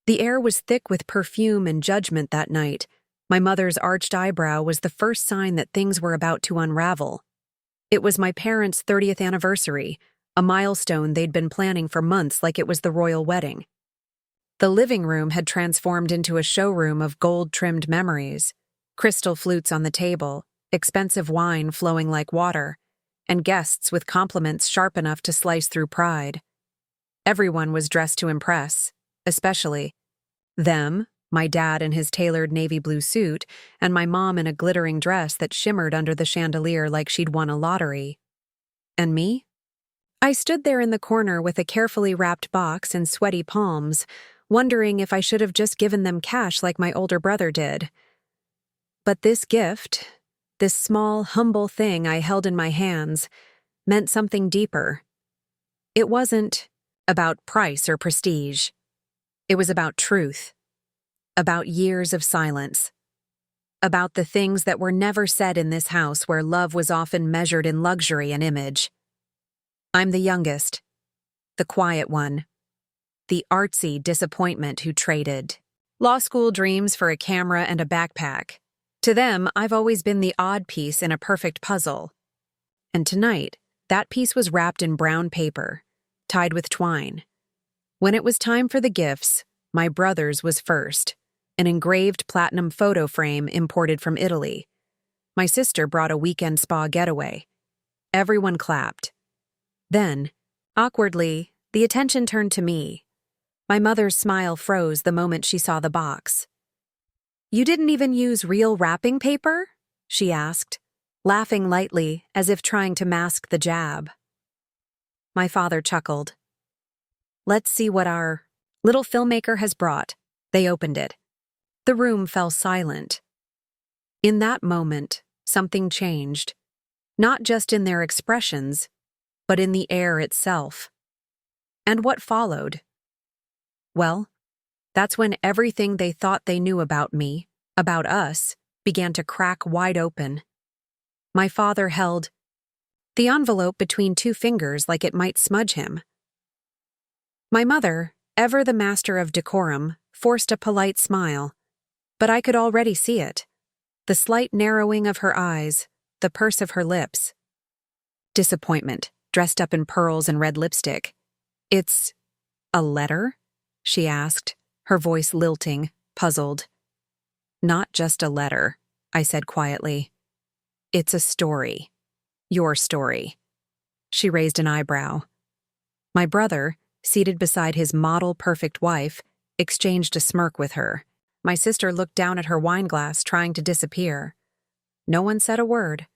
The air was thick with perfume and judgment that night. My mother's arched eyebrow was the first sign that things were about to unravel. It was my parents' 30th anniversary, a milestone they'd been planning for months like it was the royal wedding. The living room had transformed into a showroom of gold-trimmed memories, crystal flutes on the table, expensive wine flowing like water, and guests with compliments sharp enough to slice through pride. Everyone was dressed to impress, especially them, my dad in his tailored navy blue suit, and my mom in a glittering dress that shimmered under the chandelier like she'd won a lottery. And me? I stood there in the corner with a carefully wrapped box and sweaty palms, wondering if I should have just given them cash like my older brother did. But this gift, this small, humble thing I held in my hands, meant something deeper. It wasn't about price or prestige. It was about truth, about years of silence, about the things that were never said in this house where love was often measured in luxury and image. I'm the youngest, the quiet one, the artsy disappointment who traded law school dreams for a camera and a backpack. To them, I've always been the odd piece in a perfect puzzle. And tonight, that piece was wrapped in brown paper, tied with twine. When it was time for the gifts, my brother's was first, an engraved platinum photo frame imported from Italy. My sister brought a weekend spa getaway. Everyone clapped. Then, awkwardly, the attention turned to me. My mother's smile froze the moment she saw the box. "You didn't even use real wrapping paper?" she asked, laughing lightly as if trying to mask the jab. My father chuckled. "Let's see what our little filmmaker has brought." They opened it. The room fell silent. In that moment, something changed, not just in their expressions, but in the air itself. And what followed? Well, that's when everything they thought they knew about me, about us, began to crack wide open. My father held the envelope between two fingers like it might smudge him. My mother, ever the master of decorum, forced a polite smile, but I could already see it. The slight narrowing of her eyes, the purse of her lips. Disappointment, dressed up in pearls and red lipstick. "It's a letter?" she asked, her voice lilting, puzzled. "Not just a letter," I said quietly. "It's a story. Your story." She raised an eyebrow. My brother, seated beside his model-perfect wife, exchanged a smirk with her. My sister looked down at her wineglass, trying to disappear. No one said a word.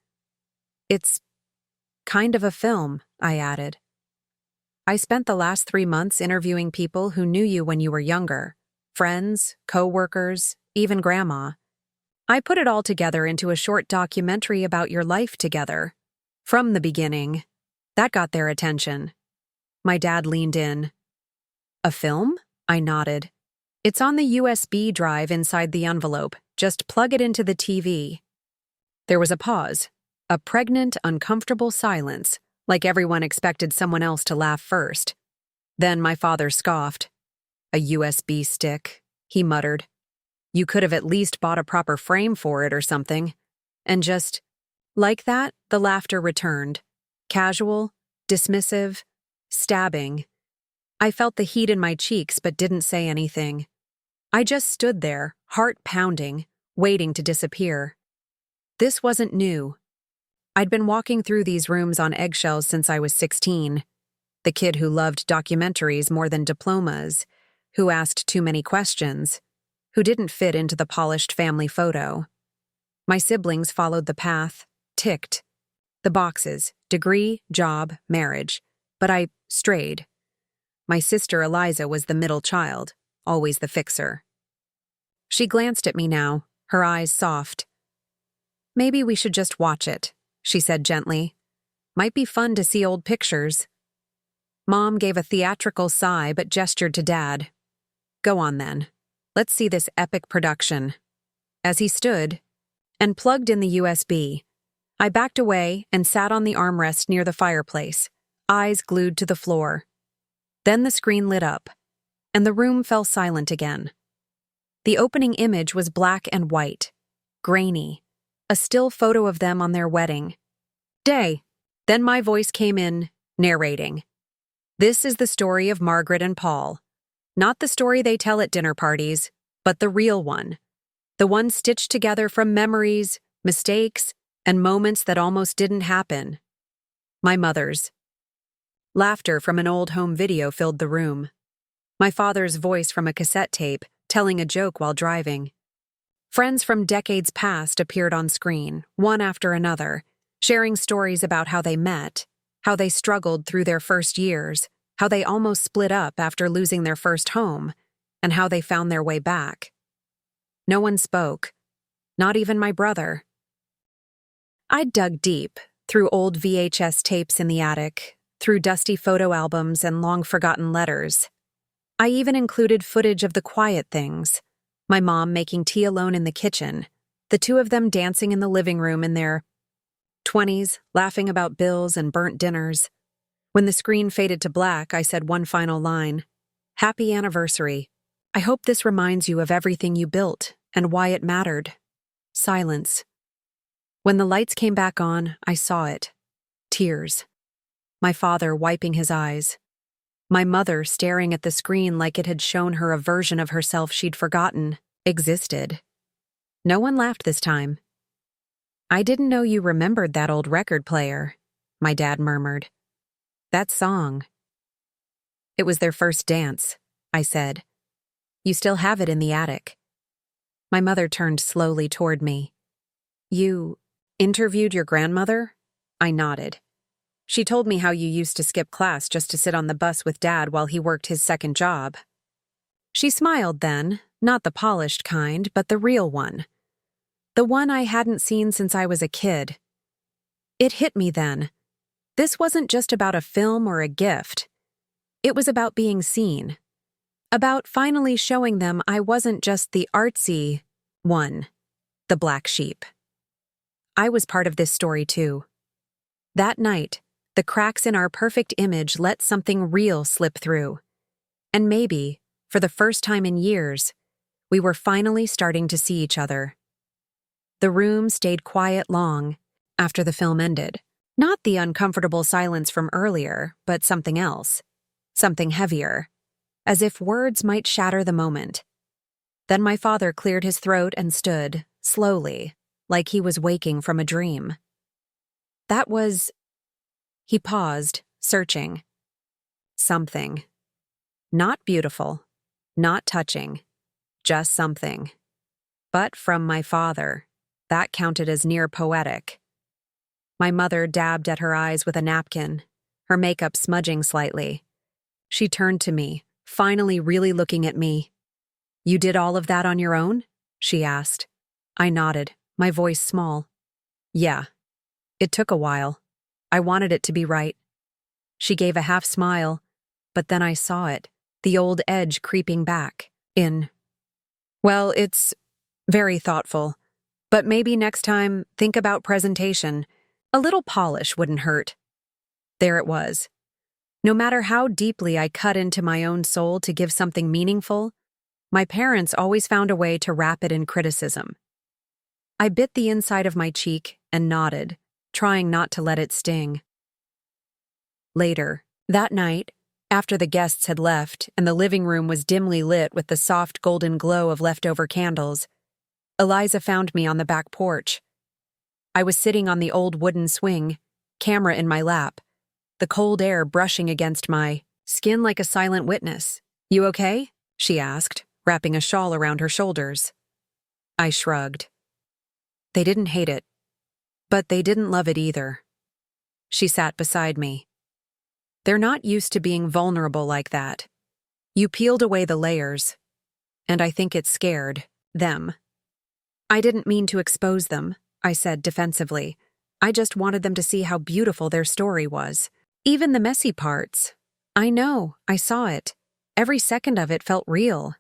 "It's kind of a film," I added. "I spent the last 3 months interviewing people who knew you when you were younger. Friends, co-workers, even Grandma. I put it all together into a short documentary about your life together. From the beginning." That got their attention. My dad leaned in. "A film?" I nodded. "It's on the USB drive inside the envelope. Just plug it into the TV." There was a pause, a pregnant, uncomfortable silence, like everyone expected someone else to laugh first. Then my father scoffed. "A USB stick," he muttered. "You could have at least bought a proper frame for it or something." And just like that, the laughter returned. Casual, dismissive, stabbing. I felt the heat in my cheeks but didn't say anything. I just stood there, heart pounding, waiting to disappear. This wasn't new. I'd been walking through these rooms on eggshells since I was 16. The kid who loved documentaries more than diplomas, who asked too many questions, who didn't fit into the polished family photo. My siblings followed the path, ticked. The boxes, degree, job, marriage. But I strayed. My sister Eliza was the middle child, always the fixer. She glanced at me now, her eyes soft. "Maybe we should just watch it," she said gently. "Might be fun to see old pictures." Mom gave a theatrical sigh but gestured to Dad. "Go on then. Let's see this epic production." As he stood and plugged in the USB, I backed away and sat on the armrest near the fireplace, eyes glued to the floor. Then the screen lit up. and the room fell silent again. The opening image was black and white, grainy, a still photo of them on their wedding day. Then my voice came in, narrating. This is the story of Margaret and Paul. Not the story they tell at dinner parties, but the real one. The one stitched together from memories, mistakes, and moments that almost didn't happen. My mother's. Laughter from an old home video filled the room. My father's voice from a cassette tape, telling a joke while driving. Friends from decades past appeared on screen, one after another, sharing stories about how they met, how they struggled through their first years, how they almost split up after losing their first home, and how they found their way back. No one spoke, not even my brother. I dug deep, through old VHS tapes in the attic, through dusty photo albums and long-forgotten letters. I even included footage of the quiet things, my mom making tea alone in the kitchen, the two of them dancing in the living room in their 20s, laughing about bills and burnt dinners. When the screen faded to black, I said one final line. Happy anniversary. I hope this reminds you of everything you built and why it mattered. Silence. When the lights came back on, I saw it. Tears. My father wiping his eyes. My mother staring at the screen like it had shown her a version of herself she'd forgotten existed. No one laughed this time. I didn't know you remembered that old record player, my dad murmured. That song. It was their first dance, I said. You still have it in the attic. My mother turned slowly toward me. You interviewed your grandmother? I nodded. She told me how you used to skip class just to sit on the bus with Dad while he worked his second job. She smiled then, not the polished kind, but the real one. The one I hadn't seen since I was a kid. It hit me then. This wasn't just about a film or a gift. It was about being seen. About finally showing them I wasn't just the artsy one, the black sheep. I was part of this story too. That night, the cracks in our perfect image let something real slip through. And maybe, for the first time in years, we were finally starting to see each other. The room stayed quiet long after the film ended. Not the uncomfortable silence from earlier, but something else. Something heavier. As if words might shatter the moment. Then my father cleared his throat and stood, slowly, like he was waking from a dream. That was... He paused, searching. Something. Not beautiful, not touching, just something. But from my father, that counted as near poetic. My mother dabbed at her eyes with a napkin, her makeup smudging slightly. She turned to me, finally really looking at me. You did all of that on your own? She asked. I nodded, my voice small. Yeah. It took a while. I wanted it to be right. She gave a half smile, but then I saw it, the old edge creeping back, in. Well, it's very thoughtful, but maybe next time think about presentation. A little polish wouldn't hurt. There it was. No matter how deeply I cut into my own soul to give something meaningful, my parents always found a way to wrap it in criticism. I bit the inside of my cheek and nodded, trying not to let it sting. Later, that night, after the guests had left and the living room was dimly lit with the soft golden glow of leftover candles, Eliza found me on the back porch. I was sitting on the old wooden swing, camera in my lap, the cold air brushing against my skin like a silent witness. You okay? She asked, wrapping a shawl around her shoulders. I shrugged. They didn't hate it, but they didn't love it either. She sat beside me. They're not used to being vulnerable like that. You peeled away the layers, and I think it scared them. I didn't mean to expose them, I said defensively. I just wanted them to see how beautiful their story was. Even the messy parts. I know, I saw it. Every second of it felt real.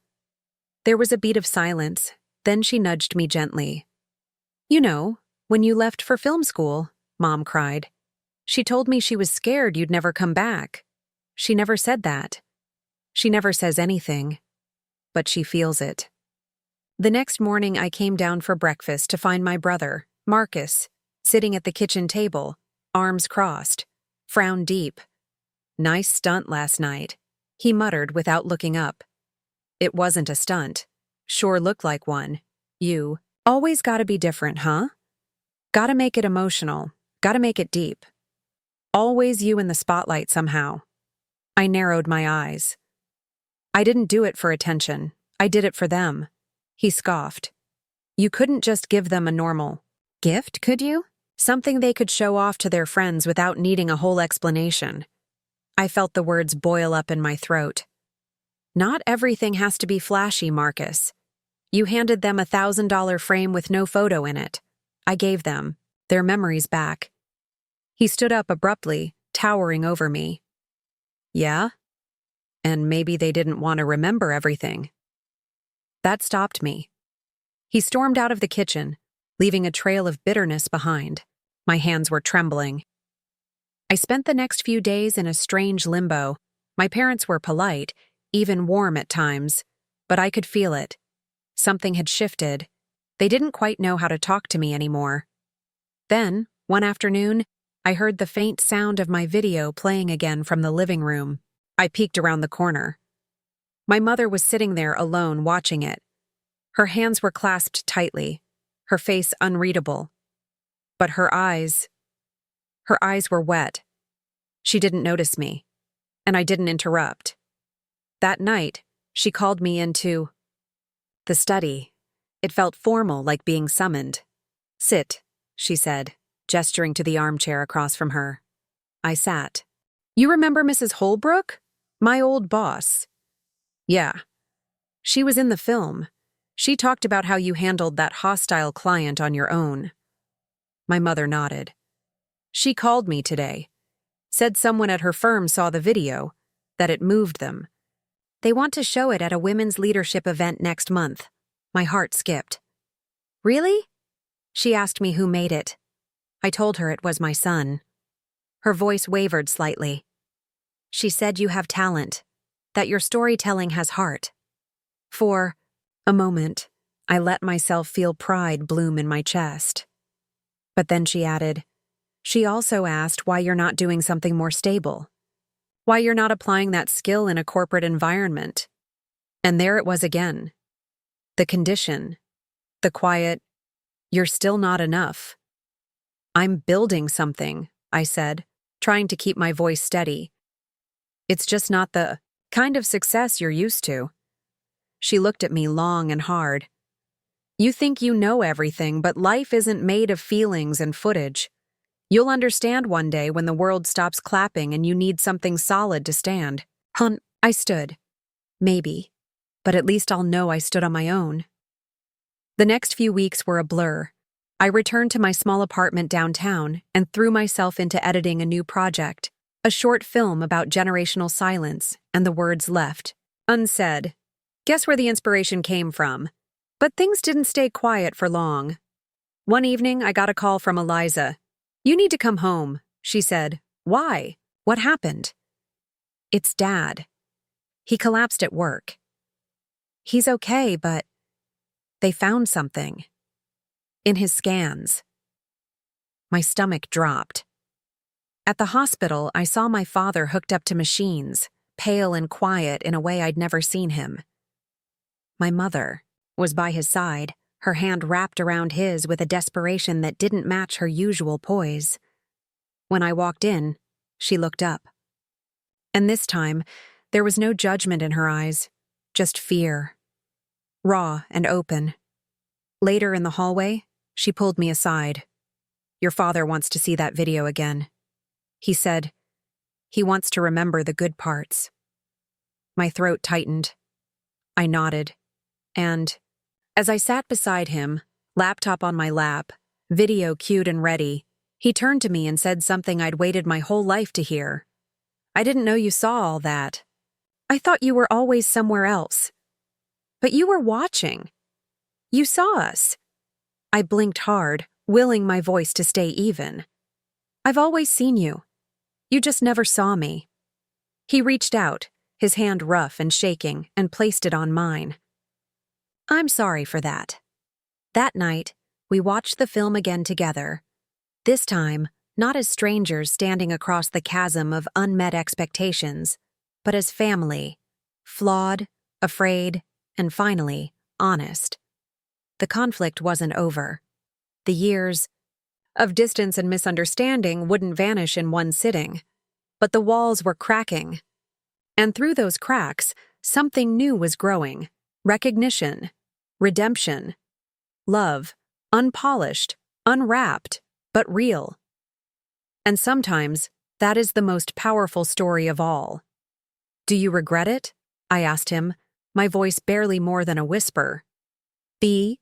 There was a beat of silence, then she nudged me gently. You know, when you left for film school, Mom cried. She told me she was scared you'd never come back. She never said that. She never says anything, but she feels it. The next morning, I came down for breakfast to find my brother, Marcus, sitting at the kitchen table, arms crossed, frown deep. "Nice stunt last night," he muttered without looking up. "It wasn't a stunt. Sure looked like one. You always gotta be different, huh? Gotta make it emotional, gotta make it deep. Always you in the spotlight somehow." I narrowed my eyes. "I didn't do it for attention. I did it for them." He scoffed. "You couldn't just give them a normal gift, could you? Something they could show off to their friends without needing a whole explanation." I felt the words boil up in my throat. "Not everything has to be flashy, Marcus. You handed them $1,000 frame with no photo in it. I gave them their memories back." He stood up abruptly, towering over me. "Yeah? And maybe they didn't want to remember everything." That stopped me. He stormed out of the kitchen, leaving a trail of bitterness behind. My hands were trembling. I spent the next few days in a strange limbo. My parents were polite, even warm at times, but I could feel it. Something had shifted. They didn't quite know how to talk to me anymore. Then, one afternoon, I heard the faint sound of my video playing again from the living room. I peeked around the corner. My mother was sitting there alone watching it. Her hands were clasped tightly, her face unreadable. But her eyes were wet. She didn't notice me, and I didn't interrupt. That night, she called me into the study. It felt formal, like being summoned. "Sit," she said, gesturing to the armchair across from her. I sat. "You remember Mrs. Holbrook? My old boss." "Yeah. She was in the film. She talked about how you handled that hostile client on your own." My mother nodded. "She called me today. Said someone at her firm saw the video, that it moved them. They want to show it at a women's leadership event next month." My heart skipped. "Really?" She asked me who made it. I told her it was my son. Her voice wavered slightly. "She said you have talent, that your storytelling has heart." For a moment, I let myself feel pride bloom in my chest. But then she added, "She also asked why you're not doing something more stable. Why you're not applying that skill in a corporate environment." And there it was again. The condition. The quiet, "You're still not enough." "I'm building something," I said, trying to keep my voice steady. "It's just not the kind of success you're used to." She looked at me long and hard. "You think you know everything, but life isn't made of feelings and footage. You'll understand one day when the world stops clapping and you need something solid to stand." I stood. Maybe. But at least I'll know I stood on my own. The next few weeks were a blur. I returned to my small apartment downtown and threw myself into editing a new project, a short film about generational silence, and the words left unsaid. Guess where the inspiration came from? But things didn't stay quiet for long. One evening, I got a call from Eliza. "You need to come home," she said. "Why? What happened?" "It's Dad. He collapsed at work. He's okay, but they found something. In his scans." My stomach dropped. At the hospital, I saw my father hooked up to machines, pale and quiet in a way I'd never seen him. My mother was by his side, her hand wrapped around his with a desperation that didn't match her usual poise. When I walked in, she looked up. And this time, there was no judgment in her eyes, just fear. Raw and open. Later in the hallway, she pulled me aside. "Your father wants to see that video again," he said. "He wants to remember the good parts." My throat tightened. I nodded. And, as I sat beside him, laptop on my lap, video cued and ready, he turned to me and said something I'd waited my whole life to hear. "I didn't know you saw all that. I thought you were always somewhere else. But you were watching. You saw us." I blinked hard, willing my voice to stay even. "I've always seen you. You just never saw me." He reached out, his hand rough and shaking, and placed it on mine. I'm sorry for that. That night, we watched the film again together. This time, not as strangers standing across the chasm of unmet expectations, but as family, flawed, afraid, and finally, honest. The conflict wasn't over. The years of distance and misunderstanding wouldn't vanish in one sitting, but the walls were cracking. And through those cracks, something new was growing. Recognition, redemption, love, unpolished, unwrapped, but real. And sometimes, that is the most powerful story of all. Do you regret it? I asked him, my voice barely more than a whisper. The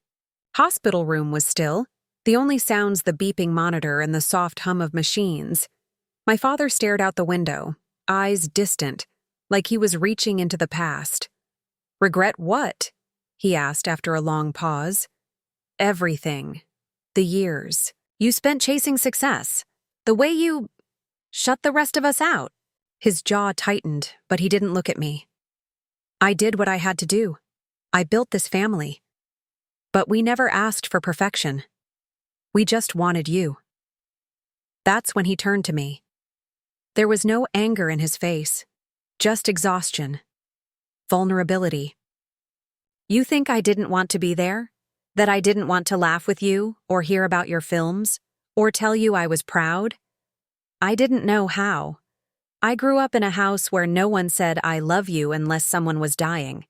hospital room was still, the only sounds the beeping monitor and the soft hum of machines. My father stared out the window, eyes distant, like he was reaching into the past. Regret what? He asked after a long pause. Everything. The years. You spent chasing success. The way you shut the rest of us out. His jaw tightened, but he didn't look at me. I did what I had to do. I built this family. But we never asked for perfection. We just wanted you. That's when he turned to me. There was no anger in his face, just exhaustion, vulnerability. You think I didn't want to be there? That I didn't want to laugh with you, or hear about your films, or tell you I was proud? I didn't know how. I grew up in a house where no one said I love you unless someone was dying.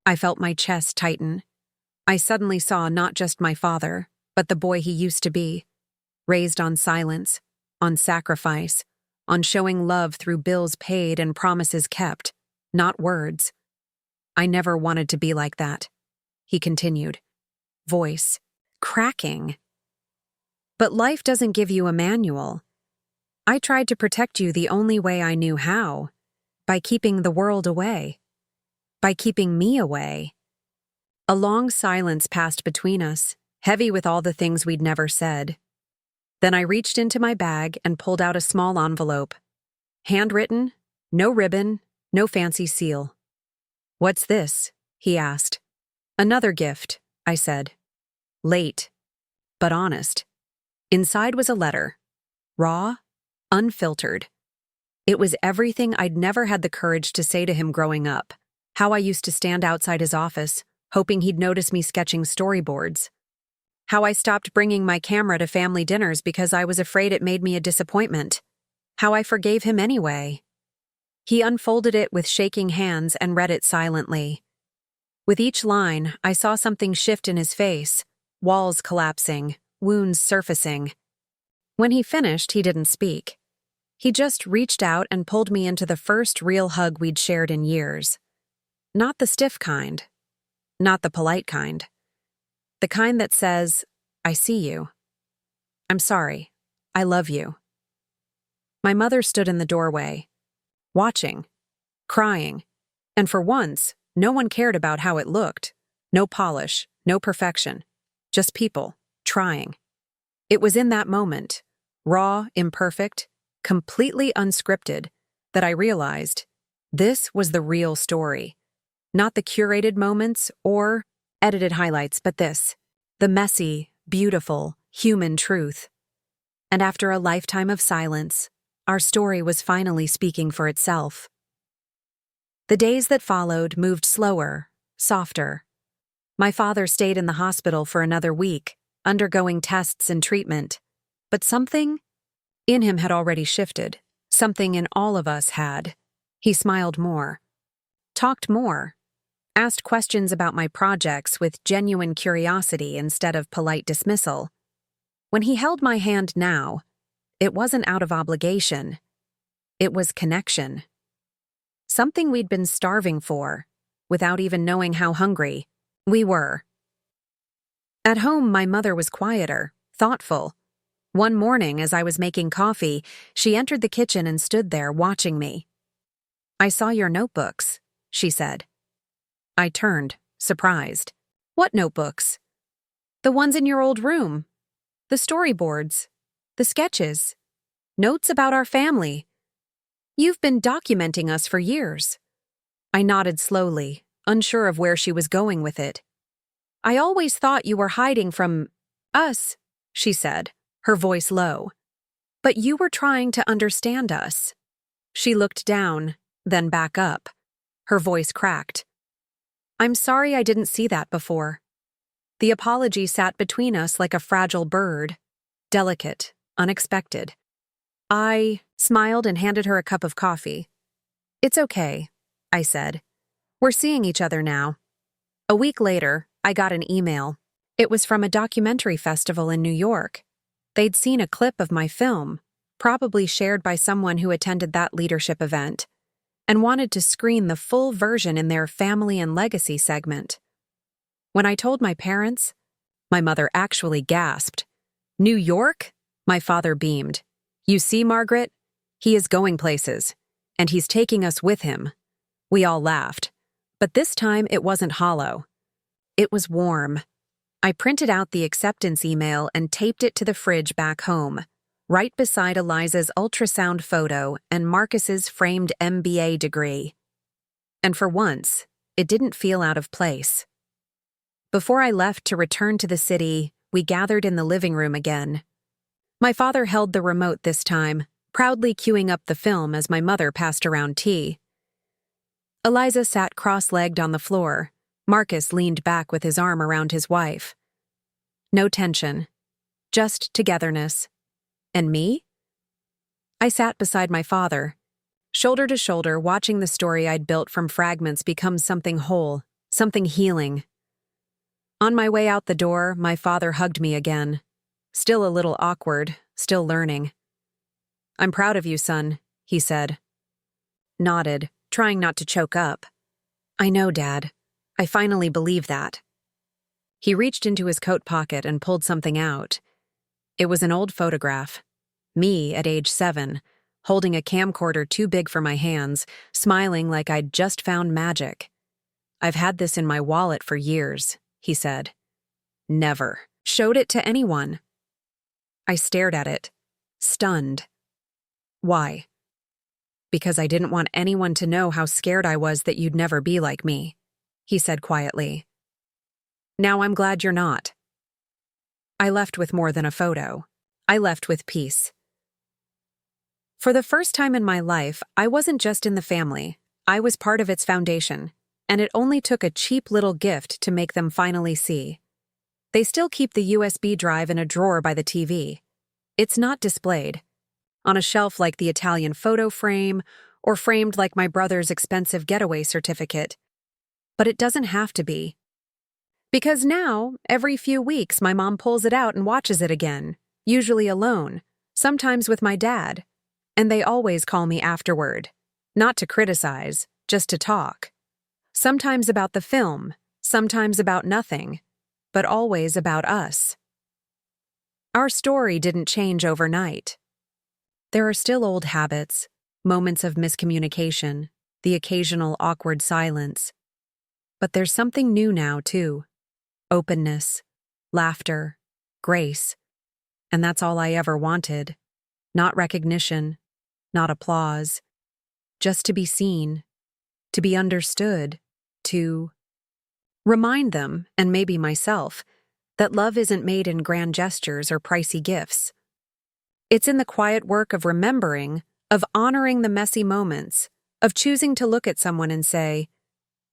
I felt my chest tighten. I suddenly saw not just my father, but the boy he used to be, raised on silence, on sacrifice, on showing love through bills paid and promises kept, not words. I never wanted to be like that, he continued, voice cracking. But life doesn't give you a manual. I tried to protect you the only way I knew how, by keeping the world away, by keeping me away. A long silence passed between us, heavy with all the things we'd never said. Then I reached into my bag and pulled out a small envelope. Handwritten, no ribbon, no fancy seal. What's this? He asked. Another gift, I said. Late, but honest. Inside was a letter. Raw, unfiltered. It was everything I'd never had the courage to say to him growing up. How I used to stand outside his office, hoping he'd notice me sketching storyboards. How I stopped bringing my camera to family dinners because I was afraid it made me a disappointment. How I forgave him anyway. He unfolded it with shaking hands and read it silently. With each line, I saw something shift in his face, walls collapsing, wounds surfacing. When he finished, he didn't speak. He just reached out and pulled me into the first real hug we'd shared in years. Not the stiff kind. Not the polite kind. The kind that says, I see you. I'm sorry. I love you. My mother stood in the doorway, watching, crying, and for once, no one cared about how it looked. No polish, no perfection, just people, trying. It was in that moment, raw, imperfect, completely unscripted, that I realized this was the real story. Not the curated moments or edited highlights, but this, the messy, beautiful, human truth. And after a lifetime of silence, our story was finally speaking for itself. The days that followed moved slower, softer. My father stayed in the hospital for another week, undergoing tests and treatment. But something in him had already shifted. Something in all of us had. He smiled more, talked more, asked questions about my projects with genuine curiosity instead of polite dismissal. When he held my hand now, it wasn't out of obligation. It was connection. Something we'd been starving for, without even knowing how hungry we were. At home, my mother was quieter, thoughtful. One morning, as I was making coffee, she entered the kitchen and stood there watching me. I saw your notebooks, she said. I turned, surprised. What notebooks? The ones in your old room. The storyboards. The sketches. Notes about our family. You've been documenting us for years. I nodded slowly, unsure of where she was going with it. I always thought you were hiding from us, she said, her voice low. But you were trying to understand us. She looked down, then back up. Her voice cracked. I'm sorry I didn't see that before. The apology sat between us like a fragile bird, delicate, unexpected. I smiled and handed her a cup of coffee. It's okay, I said. We're seeing each other now. A week later, I got an email. It was from a documentary festival in New York. They'd seen a clip of my film, probably shared by someone who attended that leadership event, and wanted to screen the full version in their Family and Legacy segment. When I told my parents, my mother actually gasped. New York? My father beamed. You see, Margaret? He is going places, and he's taking us with him. We all laughed, but this time it wasn't hollow. It was warm. I printed out the acceptance email and taped it to the fridge back home, right beside Eliza's ultrasound photo and Marcus's framed MBA degree. And for once, it didn't feel out of place. Before I left to return to the city, we gathered in the living room again. My father held the remote this time, proudly queuing up the film as my mother passed around tea. Eliza sat cross-legged on the floor. Marcus leaned back with his arm around his wife. No tension, just togetherness. And me? I sat beside my father, shoulder to shoulder, watching the story I'd built from fragments become something whole, something healing. On my way out the door, my father hugged me again. Still a little awkward, still learning. I'm proud of you, son, he said. Nodded, trying not to choke up. I know, Dad. I finally believe that. He reached into his coat pocket and pulled something out. It was an old photograph. Me at age 7, holding a camcorder too big for my hands, smiling like I'd just found magic. I've had this in my wallet for years, he said. Never showed it to anyone. I stared at it, stunned. Why? Because I didn't want anyone to know how scared I was that you'd never be like me, he said quietly. Now I'm glad you're not. I left with more than a photo. I left with peace. For the first time in my life, I wasn't just in the family. I was part of its foundation, and it only took a cheap little gift to make them finally see. They still keep the USB drive in a drawer by the TV. It's not displayed on a shelf like the Italian photo frame or framed like my brother's expensive getaway certificate. But it doesn't have to be. Because now, every few weeks, my mom pulls it out and watches it again, usually alone, sometimes with my dad. And they always call me afterward. Not to criticize, just to talk. Sometimes about the film, sometimes about nothing, but always about us. Our story didn't change overnight. There are still old habits, moments of miscommunication, the occasional awkward silence. But there's something new now, too. Openness, laughter, grace. And that's all I ever wanted. Not recognition, not applause. Just to be seen, to be understood, to remind them, and maybe myself, that love isn't made in grand gestures or pricey gifts. It's in the quiet work of remembering, of honoring the messy moments, of choosing to look at someone and say,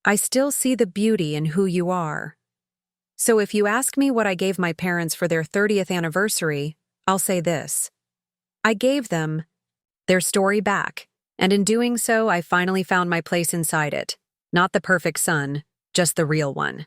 I still see the beauty in who you are. So if you ask me what I gave my parents for their 30th anniversary, I'll say this. I gave them their story back, and in doing so, I finally found my place inside it. Not the perfect son, just the real one.